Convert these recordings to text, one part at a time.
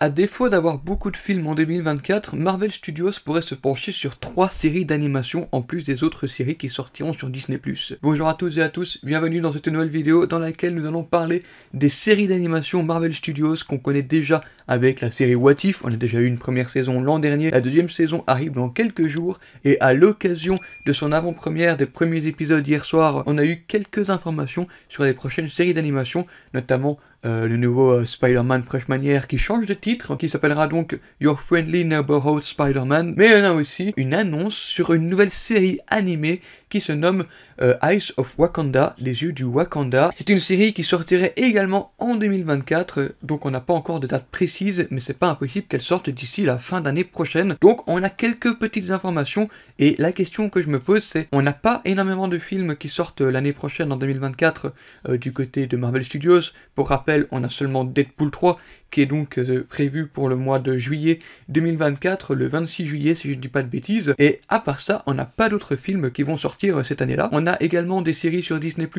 À défaut d'avoir beaucoup de films en 2024, Marvel Studios pourrait se pencher sur 3 séries d'animation en plus des autres séries qui sortiront sur Disney+. Bonjour à toutes et à tous, bienvenue dans cette nouvelle vidéo dans laquelle nous allons parler des séries d'animation Marvel Studios qu'on connaît déjà avec la série What If. On a déjà eu une première saison l'an dernier, la deuxième saison arrive dans quelques jours et à l'occasion de son avant-première des premiers épisodes hier soir, on a eu quelques informations sur les prochaines séries d'animation, notamment le nouveau Spider-Man Freshman Year qui change de titre, qui s'appellera donc Your Friendly Neighborhood Spider-Man, mais on a aussi une annonce sur une nouvelle série animée qui se nomme Eyes of Wakanda, les yeux du Wakanda. C'est une série qui sortirait également en 2024, donc on n'a pas encore de date précise, mais c'est pas impossible qu'elle sorte d'ici la fin d'année prochaine. Donc on a quelques petites informations, et la question que je me pose c'est, on n'a pas énormément de films qui sortent l'année prochaine en 2024 du côté de Marvel Studios. Pour rappel, on a seulement Deadpool 3 qui est donc prévu pour le mois de juillet 2024, le 26 juillet si je ne dis pas de bêtises, et à part ça, on n'a pas d'autres films qui vont sortir cette année-là. On a également des séries sur Disney+,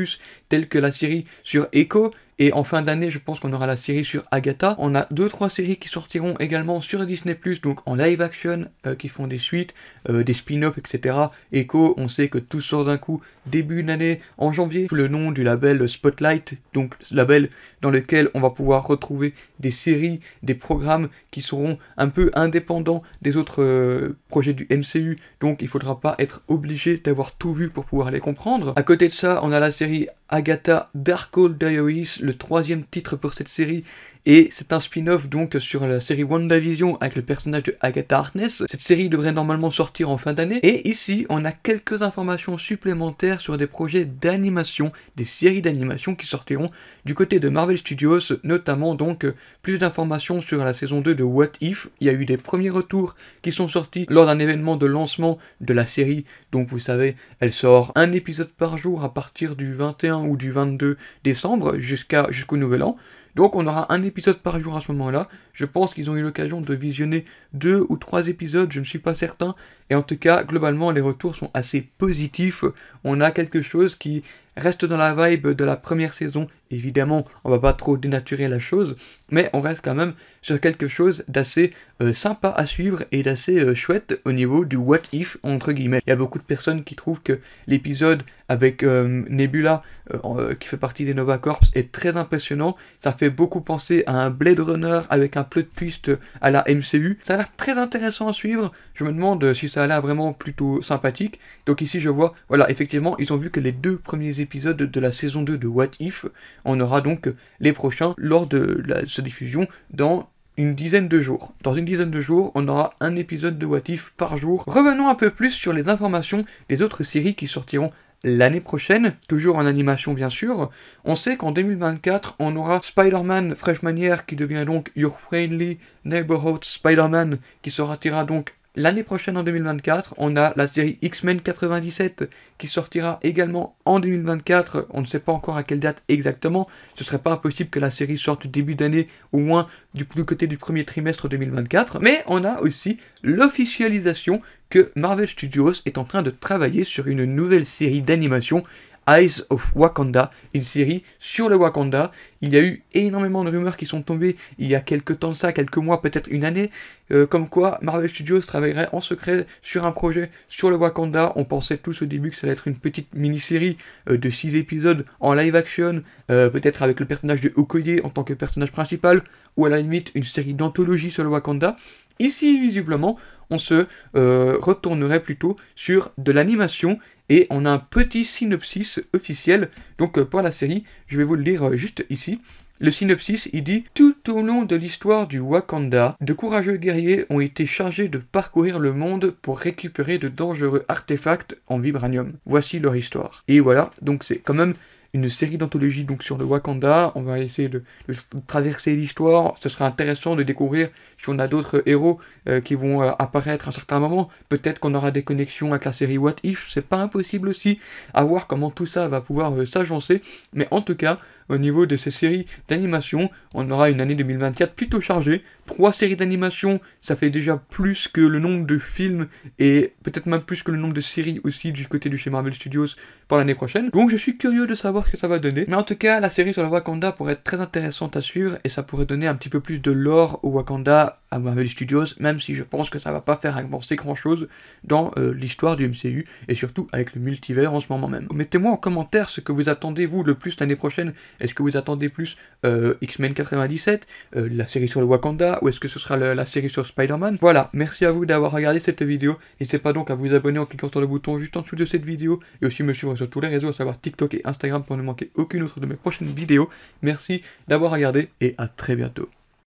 telles que la série sur Echo, et en fin d'année, je pense qu'on aura la série sur Agatha. On a 2-3 séries qui sortiront également sur Disney+, donc en live action, qui font des suites, des spin-offs, etc. Echo, on sait que tout sort d'un coup début d'année, en janvier, sous le nom du label Spotlight, donc label dans lequel on va pouvoir retrouver des séries, des programmes qui seront un peu indépendants des autres projets du MCU, donc il faudra pas être obligé d'avoir tout vu pour pouvoir les comprendre. À côté de ça, on a la série Agatha Darkhold Diaries, le 3e titre pour cette série, et c'est un spin-off donc sur la série WandaVision avec le personnage de Agatha Harkness. Cette série devrait normalement sortir en fin d'année, et ici on a quelques informations supplémentaires sur des projets d'animation, des séries d'animation qui sortiront du côté de Marvel Studios, notamment donc plus d'informations sur la saison 2 de What If. Il y a eu des premiers retours qui sont sortis lors d'un événement de lancement de la série, donc vous savez, elle sort un épisode par jour à partir du 21 ou du 22 décembre jusqu'au nouvel an. Donc on aura un épisode par jour à ce moment-là. Je pense qu'ils ont eu l'occasion de visionner 2 ou 3 épisodes, je ne suis pas certain. Et en tout cas, globalement, les retours sont assez positifs. On a quelque chose qui reste dans la vibe de la première saison. Évidemment, on va pas trop dénaturer la chose, mais on reste quand même sur quelque chose d'assez sympa à suivre et d'assez chouette au niveau du what if, entre guillemets. Il y a beaucoup de personnes qui trouvent que l'épisode avec Nebula, qui fait partie des Nova Corps, est très impressionnant. Ça fait beaucoup penser à un Blade Runner avec un plot twist à la MCU. Ça a l'air très intéressant à suivre. Je me demande si ça a l'air vraiment plutôt sympathique. Donc ici je vois, voilà, effectivement, ils ont vu que les 2 premiers épisodes de la saison 2 de What If. On aura donc les prochains lors de sa diffusion dans une dizaine de jours. Dans une dizaine de jours, on aura un épisode de What If par jour. Revenons un peu plus sur les informations des autres séries qui sortiront l'année prochaine, toujours en animation bien sûr. On sait qu'en 2024, on aura Spider-Man Freshman Year qui devient donc Your Friendly Neighborhood Spider-Man qui sortira donc l'année prochaine en 2024. On a la série X-Men 97 qui sortira également en 2024. On ne sait pas encore à quelle date exactement. Ce serait pas impossible que la série sorte début d'année, au moins du côté du premier trimestre 2024. Mais on a aussi l'officialisation que Marvel Studios est en train de travailler sur une nouvelle série d'animation, Eyes of Wakanda, une série sur le Wakanda. Il y a eu énormément de rumeurs qui sont tombées il y a quelques temps de ça, quelques mois, peut-être une année, comme quoi Marvel Studios travaillerait en secret sur un projet sur le Wakanda. On pensait tous au début que ça allait être une petite mini-série de 6 épisodes en live action, peut-être avec le personnage de Okoye en tant que personnage principal, ou à la limite une série d'anthologie sur le Wakanda. Ici, visiblement, on se retournerait plutôt sur de l'animation, et on a un petit synopsis officiel donc pour la série. Je vais vous le lire juste ici. Le synopsis, il dit « Tout au long de l'histoire du Wakanda, de courageux guerriers ont été chargés de parcourir le monde pour récupérer de dangereux artefacts en vibranium. Voici leur histoire. » Et voilà, donc c'est quand même une série d'anthologies donc sur le Wakanda. On va essayer de traverser l'histoire. Ce sera intéressant de découvrir si on a d'autres héros qui vont apparaître à un certain moment. Peut-être qu'on aura des connexions avec la série What If, c'est pas impossible aussi. À voir comment tout ça va pouvoir s'agencer. Mais en tout cas, au niveau de ces séries d'animation. On aura une année 2024 plutôt chargée. 3 séries d'animation, ça fait déjà plus que le nombre de films et peut-être même plus que le nombre de séries aussi du côté du chez Marvel Studios pour l'année prochaine. Donc je suis curieux de savoir ce que ça va donner. Mais en tout cas, la série sur le Wakanda pourrait être très intéressante à suivre et ça pourrait donner un petit peu plus de lore au Wakanda à Marvel Studios, même si je pense que ça va pas faire avancer grand chose dans l'histoire du MCU et surtout avec le multivers en ce moment même. Mettez-moi en commentaire ce que vous attendez vous le plus l'année prochaine. Est-ce que vous attendez plus X-Men 97, la série sur le Wakanda, ou est-ce que ce sera la série sur Spider-Man? Voilà, merci à vous d'avoir regardé cette vidéo. N'hésitez pas donc à vous abonner en cliquant sur le bouton juste en dessous de cette vidéo et aussi me suivre sur tous les réseaux, à savoir TikTok et Instagram pour ne manquer aucune autre de mes prochaines vidéos. Merci d'avoir regardé et à très bientôt.